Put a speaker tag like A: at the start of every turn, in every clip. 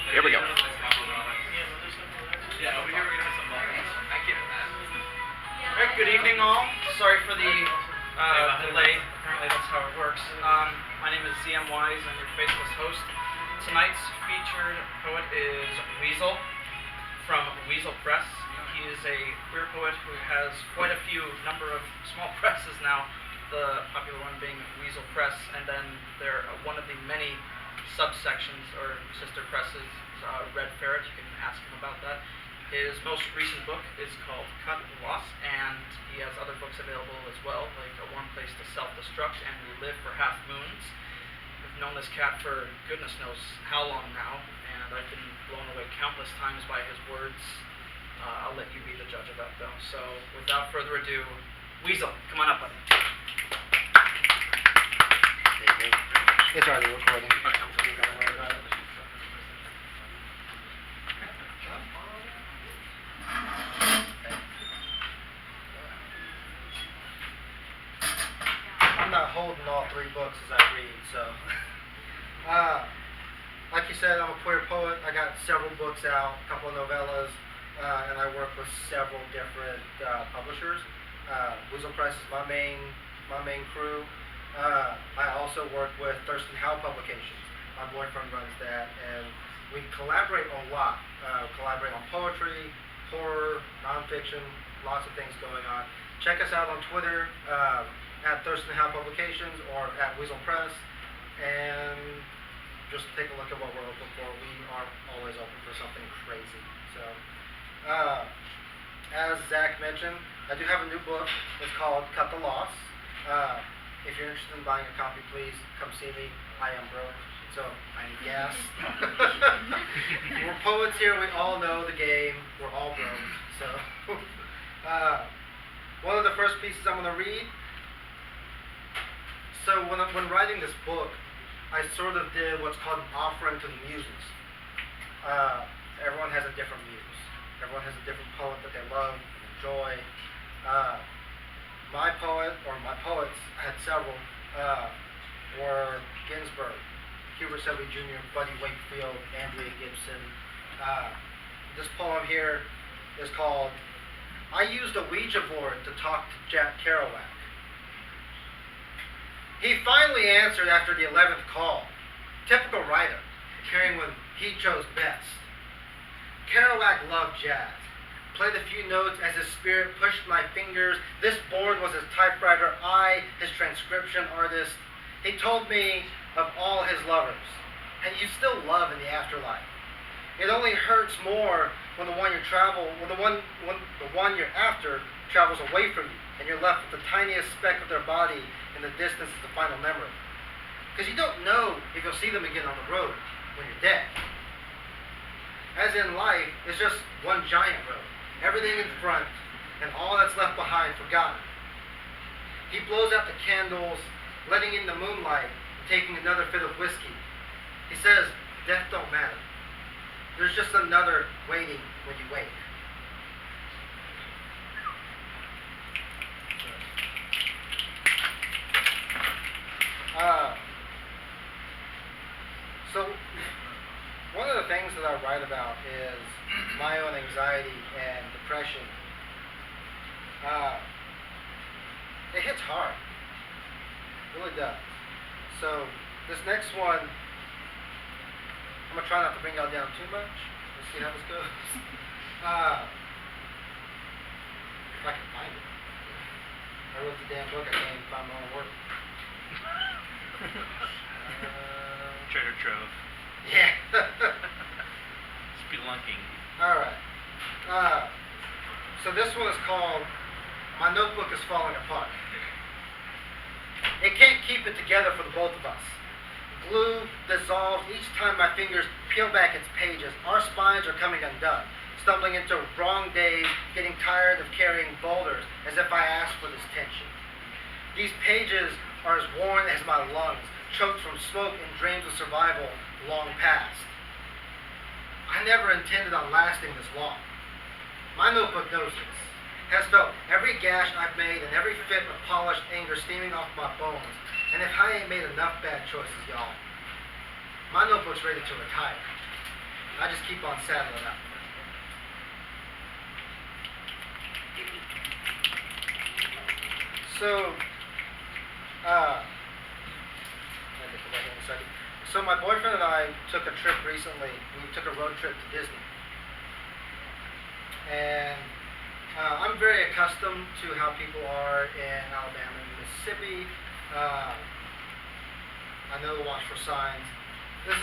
A: Here we go.
B: Alright, good evening all. Sorry for the delay. Apparently that's how it works. My name is ZM Wise. I'm your faceless host. Tonight's featured poet is Weasel from Weasel Press. He is a queer poet who has quite a number of small presses now, the popular one being Weasel Press, and then one of the many subsections or sister presses, Red Ferret. You can ask him about that. His most recent book is called Cut the Loss, and he has other books available as well, like A Warm Place to Self-Destruct and We Live for Half Moons. I've known this cat for goodness knows how long now, and I've been blown away countless times by his words. I'll let you be the judge of that, though. So, without further ado, Weasel, come on up, buddy.
A: It's already recording. I'm not holding all three books as I read, so. Like you said, I'm a queer poet. I got several books out, a couple of novellas, and I work with several different publishers. Weasel Press is my main crew. I also work with Thurston Howe Publications. My boyfriend runs that, and we collaborate a lot. Collaborate on poetry, horror, nonfiction, lots of things going on. Check us out on Twitter at Thurston Howe Publications or at Weasel Press, and just take a look at what we're open for. We are always open for something crazy. So, as Zach mentioned, I do have a new book. It's called Cut the Loss. If you're interested in buying a copy, please come see me. I am broke, so yes. We're poets here. We all know the game. We're all broke. So, one of the first pieces I'm going to read. So when writing this book, I sort of did what's called an offering to the muses. Everyone has a different muse. Everyone has a different poet that they love and enjoy. My poets, I had several, were Ginsberg, Hubert Selby Jr., Buddy Wakefield, Andrea Gibson. This poem here is called, I Used a Ouija Board to Talk to Jack Kerouac. He finally answered after the 11th call. Typical writer, caring when he chose best. Kerouac loved jazz. Played a few notes as his spirit pushed my fingers. This board was his typewriter, I, his transcription artist. He told me of all his lovers, and you still love in the afterlife. It only hurts more when the one you're after travels away from you, and you're left with the tiniest speck of their body in the distance as the final memory. Because you don't know if you'll see them again on the road when you're dead. As in life, it's just one giant road. Everything in front, and all that's left behind forgotten. He blows out the candles, letting in the moonlight, and taking another fit of whiskey. He says, death don't matter. There's just another waiting when you wake. So, one of the things that I write about is my own anxiety and depression. It hits hard. It really does. So, this next one, I'm going to try not to bring y'all down too much. Let's see how this goes. If I can find it. I wrote the damn book, I can't even find my own work.
C: Treasure trove.
A: Yeah.
C: Spelunking.
A: Alright. So this one is called My Notebook is Falling Apart. It can't keep it together for the both of us. Glue dissolves each time my fingers peel back its pages. Our spines are coming undone, stumbling into wrong days, getting tired of carrying boulders as if I asked for this tension. These pages are as worn as my lungs, choked from smoke and dreams of survival long past. I never intended on lasting this long. My notebook knows this, has felt every gash I've made and every fit of polished anger steaming off my bones. And if I ain't made enough bad choices, y'all, my notebook's ready to retire. I just keep on saddling up. So, I'll get to that in a second. So my boyfriend and I took a trip recently. We took a road trip to Disney. And I'm very accustomed to how people are in Alabama and Mississippi. I know to watch for signs. This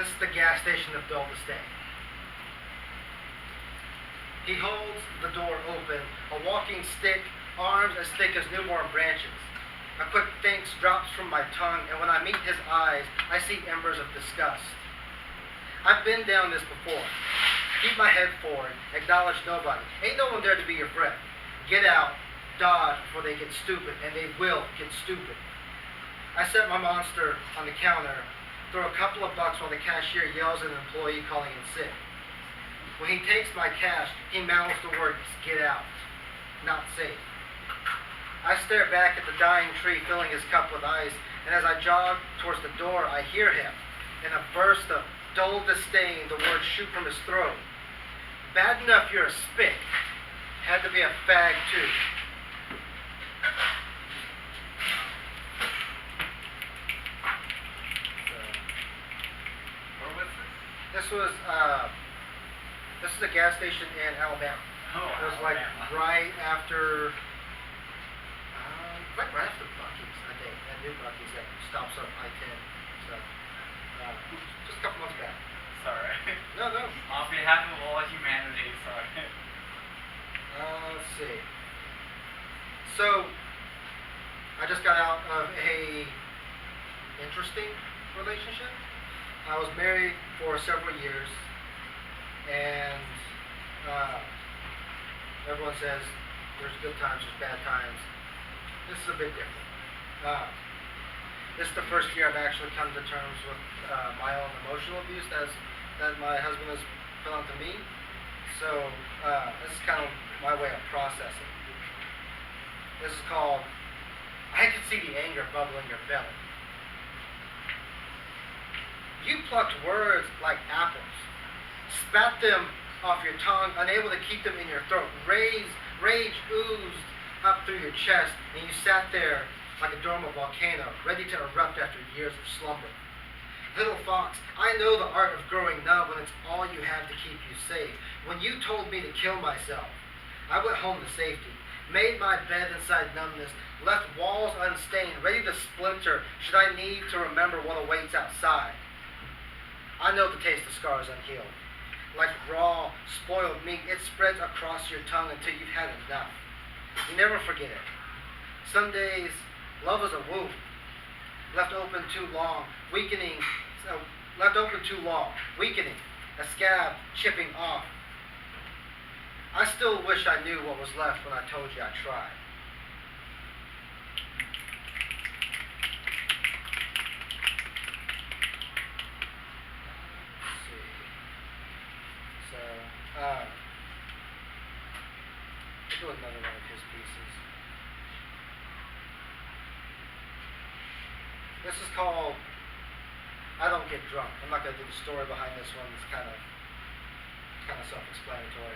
A: is the gas station of Dulles Day. He holds the door open, a walking stick, arms as thick as newborn branches. A quick thanks drops from my tongue, and when I meet his eyes, I see embers of disgust. I've been down this before. Keep my head forward, acknowledge nobody. Ain't no one there to be your friend. Get out, dodge before they get stupid, and they will get stupid. I set my monster on the counter, throw a couple of bucks while the cashier yells at an employee calling in sick. When he takes my cash, he mouths the words, "Get out." Not safe. I stare back at the dying tree filling his cup with ice, and as I jog towards the door, I hear him. In a burst of dull disdain, the words shoot from his throat. "Bad enough you're a spick. Had to be a fag too."
C: Where was this?
A: This is a gas station in Alabama.
C: Oh,
A: It was like right after Buc-ee's, I think, that new Buc-ee's that stops up I-10. So, just a couple months back.
C: Sorry.
A: No.
C: On behalf of all humanity, sorry.
A: Let's see. So, I just got out of a interesting relationship. I was married for several years, and everyone says there's good times, there's bad times. This is a bit different. This is the first year I've actually come to terms with my own emotional abuse that my husband has put onto me. So this is kind of my way of processing. This is called, I can see the anger bubble in your belly. You plucked words like apples, spat them off your tongue, unable to keep them in your throat. Rage oozed up through your chest, and you sat there like a dormant volcano, ready to erupt after years of slumber. Little fox, I know the art of growing numb when it's all you have to keep you safe. When you told me to kill myself, I went home to safety, made my bed inside numbness, left walls unstained, ready to splinter should I need to remember what awaits outside. I know the taste of scars unhealed. Like raw, spoiled meat, it spreads across your tongue until you've had enough. You never forget it. Some days, love is a wound, left open too long, weakening, a scab chipping off. I still wish I knew what was left when I told you I tried. Let's do another one of his pieces. This is called I Don't Get Drunk. I'm not going to do the story behind this one. It's kind of self-explanatory.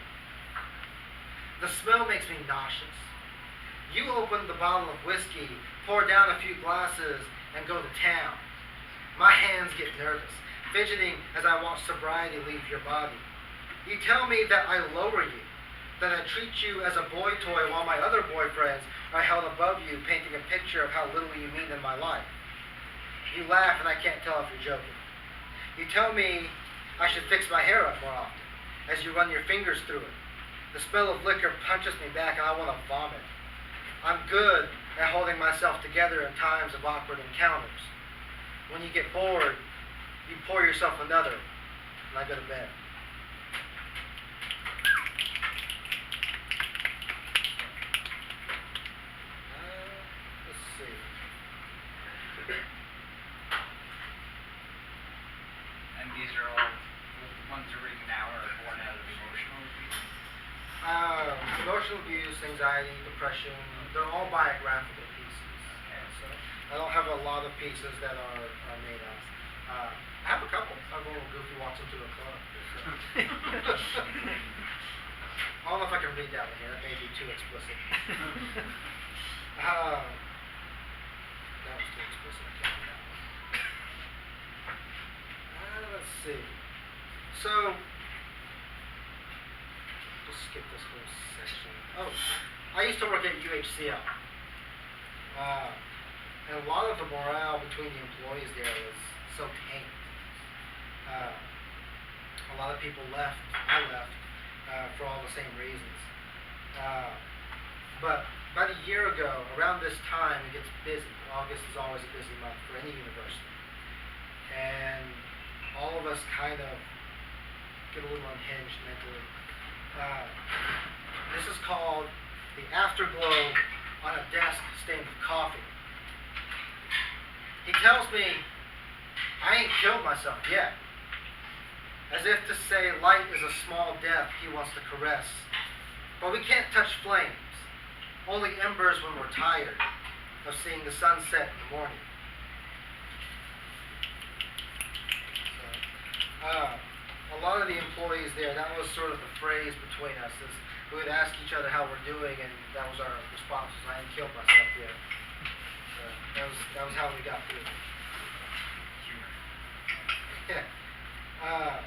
A: The smell makes me nauseous. You open the bottle of whiskey, pour down a few glasses, and go to town. My hands get nervous, fidgeting as I watch sobriety leave your body. You tell me that I lower you, that I treat you as a boy toy while my other boyfriends are held above you, painting a picture of how little you mean in my life. You laugh and I can't tell if you're joking. You tell me I should fix my hair up more often, as you run your fingers through it. The smell of liquor punches me back and I want to vomit. I'm good at holding myself together in times of awkward encounters. When you get bored, you pour yourself another, and I go to bed. Let's see.
C: And these are all the ones you're reading now are born out of emotional abuse.
A: Emotional abuse, anxiety, depression, they're all biographical pieces. So I don't have a lot of pieces that are made up. I have a couple. I have a little goofy walk I don't know if I can read that one here. That may be too explicit. That was too explicit. I can't read that one. Let's see. So, just skip this whole section. Oh, I used to work at UHCL. And a lot of the morale between the employees there was so tanked. A lot of people left. I left for all the same reasons. But about a year ago, around this time, it gets busy. August is always a busy month for any university. And all of us kind of get a little unhinged mentally. This is called the afterglow on a desk stained with coffee. He tells me I ain't killed myself yet. As if to say light is a small death he wants to caress. But we can't touch flames. Only embers when we're tired of seeing the sunset in the morning. So, a lot of the employees there, that was sort of the phrase between us. Is we would ask each other how we're doing, and that was our response. I ain't killed myself yet. That was how we got through it. Yeah. I'm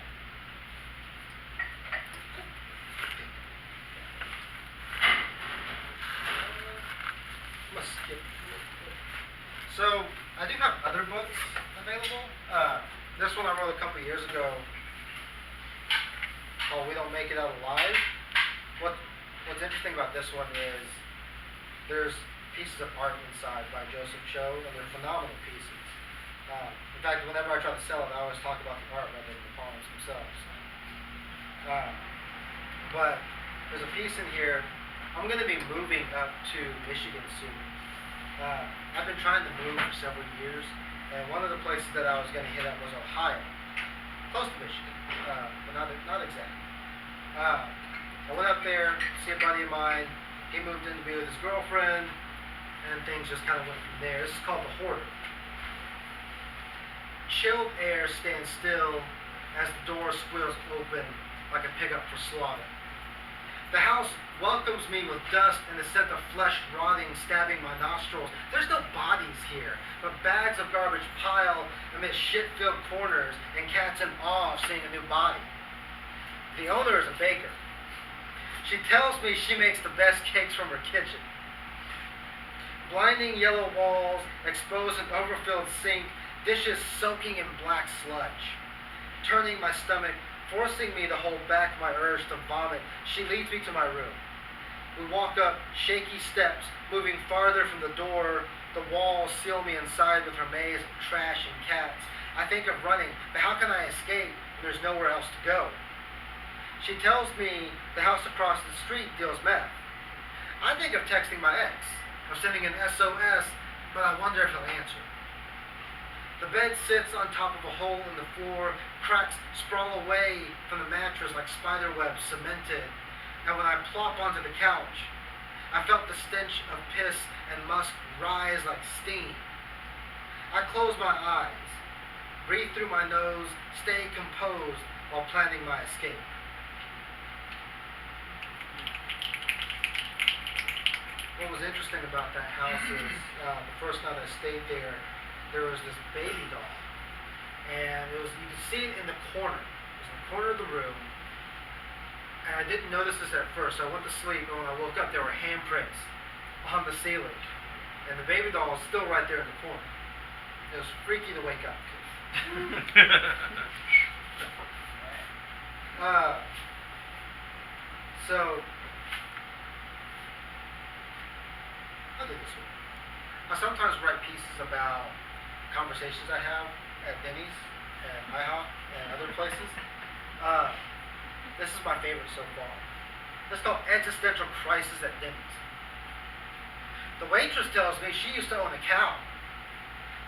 A: gonna skip. So I do have other books available. This one I wrote a couple years ago. Oh, we don't make it out alive. What's interesting about this one is there's pieces of art inside by Joseph Cho, and they're phenomenal pieces. In fact, whenever I try to sell it, I always talk about the art rather than the poems themselves. But there's a piece in here. I'm going to be moving up to Michigan soon. I've been trying to move for several years, and one of the places that I was going to hit up was Ohio, close to Michigan, but not exactly. I went up there to see a buddy of mine. He moved in to be with his girlfriend, and things just kind of went from there. This is called the Hoarder. Chilled air stands still as the door squeals open like a pickup for slaughter. The house welcomes me with dust and the scent of flesh rotting, stabbing my nostrils. There's no bodies here, but bags of garbage pile amid shit-filled corners and cats in awe of seeing a new body. The owner is a baker. She tells me she makes the best cakes from her kitchen. Blinding yellow walls expose an overfilled sink, dishes soaking in black sludge. Turning my stomach, forcing me to hold back my urge to vomit, she leads me to my room. We walk up shaky steps, moving farther from the door. The walls seal me inside with her maze of trash and cats. I think of running, but how can I escape when there's nowhere else to go? She tells me the house across the street deals meth. I think of texting my ex, of sending an SOS, but I wonder if he'll answer. The bed sits on top of a hole in the floor. Cracks sprawl away from the mattress like spider webs cemented. And when I plop onto the couch, I felt the stench of piss and musk rise like steam. I close my eyes, breathe through my nose, stay composed while planning my escape. What was interesting about that house is the first night I stayed there was this baby doll, and you could see it in the corner. It was in the corner of the room, and I didn't notice this at first. So I went to sleep, and when I woke up, there were handprints on the ceiling, and the baby doll was still right there in the corner. It was freaky to wake up to. So I'll do this one. I sometimes write pieces about conversations I have at Denny's and IHOP and other places. This is my favorite so far. It's called Existential Crisis at Denny's. The waitress tells me she used to own a cow.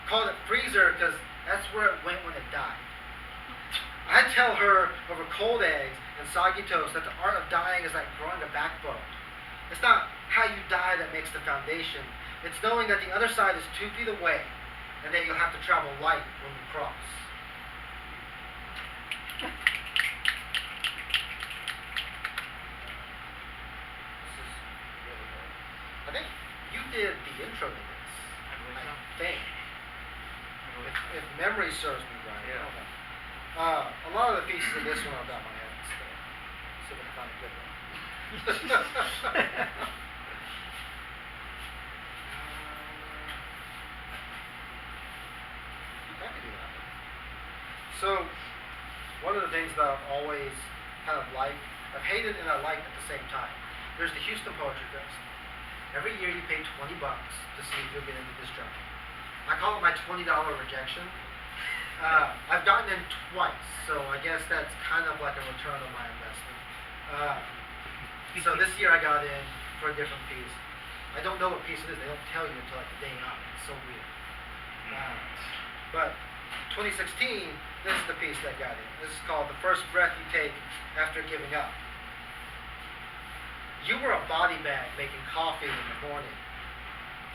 A: Called it Freezer because that's where it went when it died. I tell her over cold eggs and soggy toast that the art of dying is like growing a backbone. It's not how you die that makes the foundation. It's knowing that the other side is 2 feet away and that you'll have to travel light when you cross. memory serves me right.
B: Yeah.
A: Okay. A lot of the pieces of this one are about my ex. So see if I can find a good one. I can do that. So, one of the things that I've always kind of liked, I've hated and I liked at the same time. There's the Houston Poetry Fest. Every year you pay $20 to see if you'll get into this job. I call it my $20 rejection. I've gotten in twice, so I guess that's kind of like a return on my investment. So this year I got in for a different piece. I don't know what piece it is. They don't tell you until like the day of. It's so weird. But 2016, this is the piece that got in. This is called The First Breath You Take After Giving Up. You were a body bag making coffee in the morning,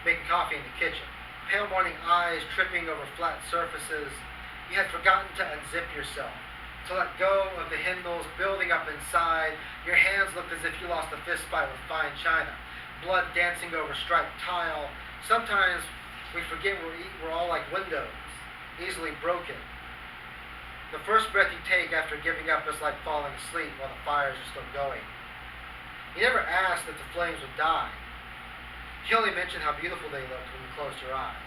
A: making coffee in the kitchen. Pale morning eyes tripping over flat surfaces. You had forgotten to unzip yourself, to let go of the handles building up inside. Your hands looked as if you lost a fist fight with fine china. Blood dancing over striped tile. Sometimes we forget we're all like windows, easily broken. The first breath you take after giving up is like falling asleep while the fires are still going. You never asked that the flames would die. You only mentioned how beautiful they looked when you closed your eyes.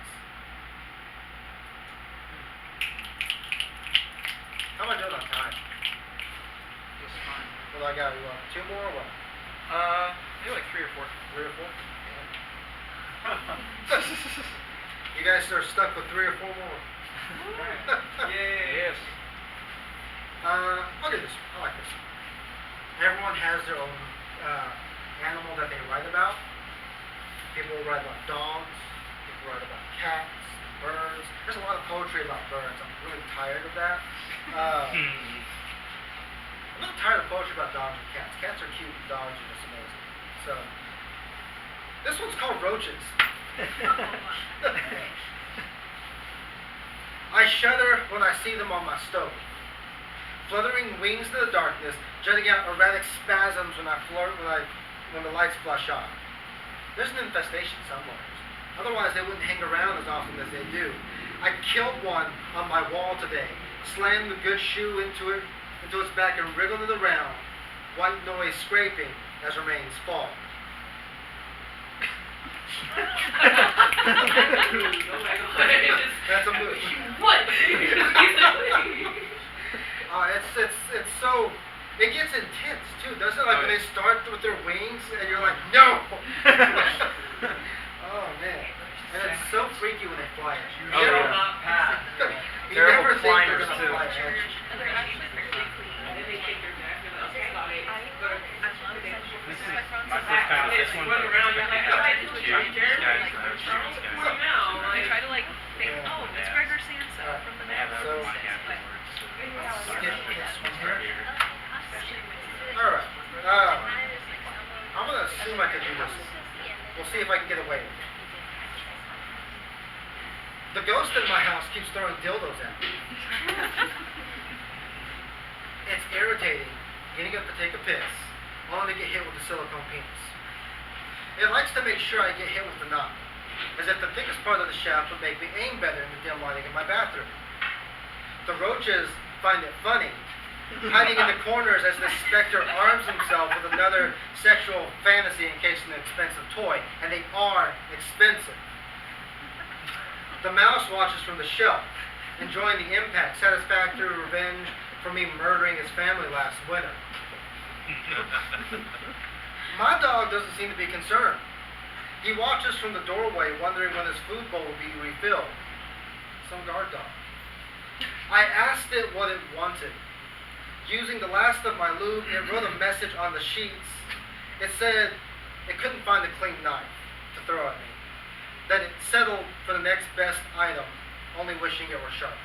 A: How am I doing on time?
B: Just fine.
A: Well, I got you. 2 more or what?
B: Maybe like 3 or 4.
A: 3 or 4? You guys are stuck with 3 or 4 more.
B: Yes.
A: I'll do this. I like this. Everyone has their own animal that they write about. People will write about dogs. People write about cats, birds. There's a lot of poetry about birds. I'm really tired of that. I'm not tired of poetry about dogs and cats. Cats are cute and dogs are just amazing. So, this one's called Roaches. I shudder when I see them on my stove. Fluttering wings in the darkness, jutting out erratic spasms when the lights flush on. There's an infestation somewhere. Otherwise, they wouldn't hang around as often as they do. I killed one on my wall today, slammed the good shoe into its back and wriggled it around, white noise scraping as remains fall. That's a movie.
D: What?
A: It's so, it gets intense too, doesn't it? Like when they start with their wings and you're like, no! Oh man. And it's so freaky when they fly at you.
C: You shall not pass.
A: You
B: Terrible
A: never think they're
B: climbers,
A: gonna
B: too.
A: fly at you.
D: They're actually pretty clean. And they take their neck and they'll just got it.
E: This is my first time with this one, but
D: I try to like think, oh, it's Gregor Samsa from the
E: they have
D: next
E: a
A: So-
E: mic afterwards, so
A: Skip this one here.
E: here.
A: Alright. I'm gonna assume I could do this. We'll see if I can get away with it. The ghost in my house keeps throwing dildos at me. It's irritating getting up to take a piss, only to get hit with a silicone penis. It likes to make sure I get hit with the knob, as if the thickest part of the shaft would make me aim better in the dim lighting in my bathroom. The roaches find it funny, hiding in the corners as the specter arms himself with another sexual fantasy encased in an expensive toy, and they are expensive. The mouse watches from the shelf, enjoying the impact, satisfactory revenge for me murdering his family last winter. My dog doesn't seem to be concerned. He watches from the doorway, wondering when his food bowl will be refilled. Some guard dog. I asked it what it wanted. Using the last of my lube, it wrote a message on the sheets. It said it couldn't find a clean knife to throw at me. That it settled for the next best item, only wishing it were sharper.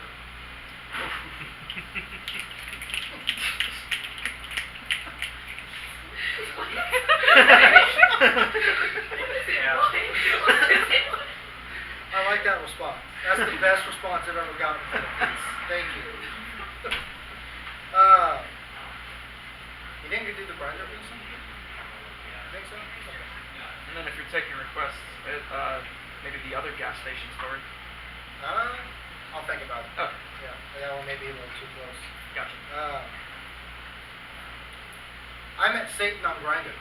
A: I like that response. That's the best response I've ever gotten for the piece. Thank you. You think we could do the grinder piece? Think so? Okay.
B: And then if you're taking requests, maybe the other gas station story.
A: I'll think about it.
B: Okay.
A: Yeah, that one may be a little too close.
B: Gotcha.
A: I met Satan on Grindr.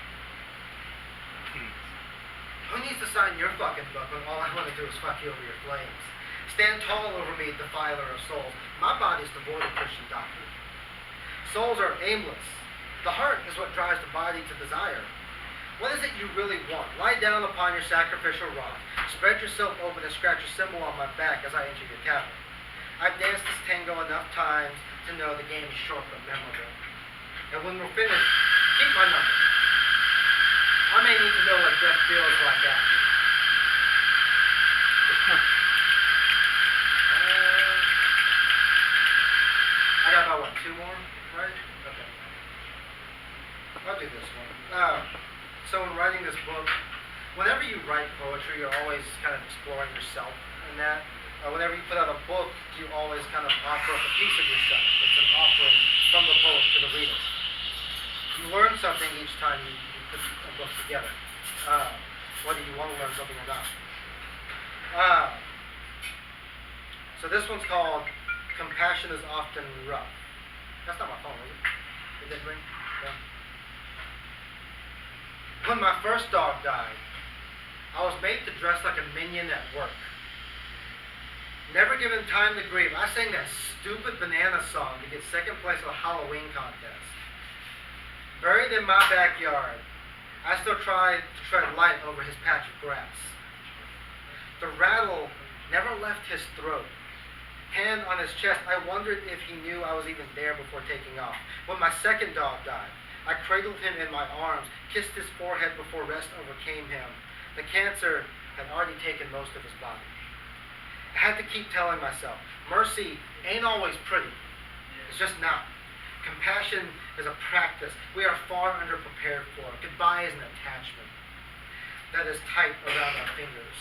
A: Who needs to sign your fucking book when all I want to do is fuck you over your flames? Stand tall over me, defiler of souls. My body's devoid of Christian doctrine. Souls are aimless. The heart is what drives the body to desire. What is it you really want? Lie down upon your sacrificial rock. Spread yourself open and scratch a symbol on my back as I enter your cabin. I've danced this tango enough times to know the game is short but memorable. And when we're finished, keep my number. I may need to know what death feels like after. I got about, what, 2 more, right? Okay. I'll do this one. So in writing this book, whenever you write poetry, you're always kind of exploring yourself in that. Whenever you put out a book, you always kind of offer up a piece of yourself. It's an offering from the poet to the reader. You learn something each time you put a book together, whether you want to learn something or not. So this one's called Compassion is Often Rough. That's not my phone, is it? It didn't ring? No. When my first dog died, I was made to dress like a minion at work. Never given time to grieve, I sang that stupid banana song to get second place at a Halloween contest. Buried in my backyard, I still tried to tread light over his patch of grass. The rattle never left his throat. Hand on his chest, I wondered if he knew I was even there before taking off. When my second dog died, I cradled him in my arms, kissed his forehead before rest overcame him. The cancer had already taken most of his body. I had to keep telling myself, mercy ain't always pretty. It's just not. Compassion is a practice we are far underprepared for. Goodbye is an attachment that is tight around our fingers.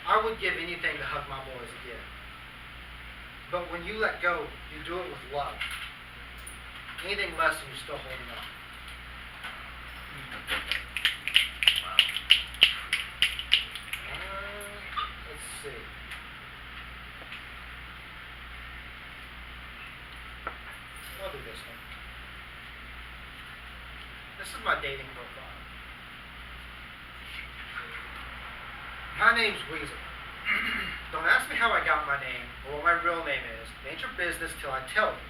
A: I would give anything to hug my boys again. But when you let go, you do it with love. Anything less and you're still holding on.
B: Wow.
A: Let's see. I'll do this one. This is my dating profile. My name's Weasel. Don't ask me how I got my name or what my real name is. It ain't your business till I tell you.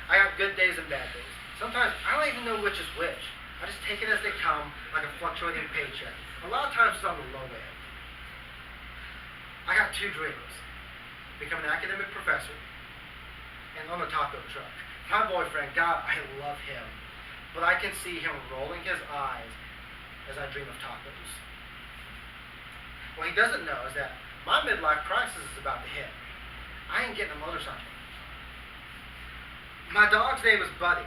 A: I got good days and bad days. Sometimes I don't even know which is which. I just take it as they come, like a fluctuating paycheck. A lot of times it's on the low end. I got 2 dreams. Become an academic professor and own a taco truck. My boyfriend, God, I love him. But I can see him rolling his eyes as I dream of tacos. What he doesn't know is that my midlife crisis is about to hit. I ain't getting a motorcycle. My dog's name is Buddy.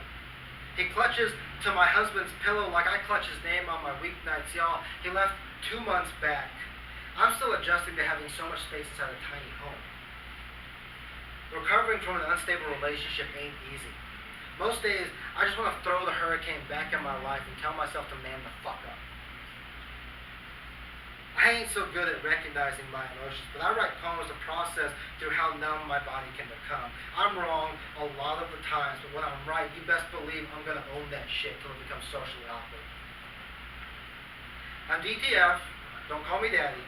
A: He clutches to my husband's pillow like I clutch his name on my weeknights, y'all. He left 2 months back. I'm still adjusting to having so much space inside a tiny home. Recovering from an unstable relationship ain't easy. Most days, I just want to throw the hurricane back in my life and tell myself to man the fuck up. I ain't so good at recognizing my emotions, but I write poems to process through how numb my body can become. I'm wrong a lot of the times, but when I'm right, you best believe I'm going to own that shit till it becomes socially awkward. I'm DTF, don't call me daddy.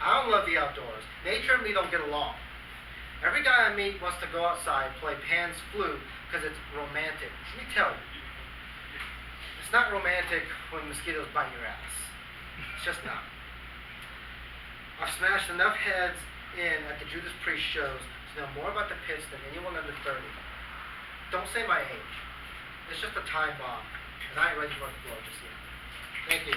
A: I don't love the outdoors. Nature and me don't get along. Every guy I meet wants to go outside, play Pan's flute, because it's romantic. Let me tell you, it's not romantic when mosquitoes bite your ass. It's just not. I've smashed enough heads in at the Judas Priest shows to know more about the pits than anyone under 30. Don't say my age. It's just a time bomb, and I ain't ready for it to blow just yet. Thank you.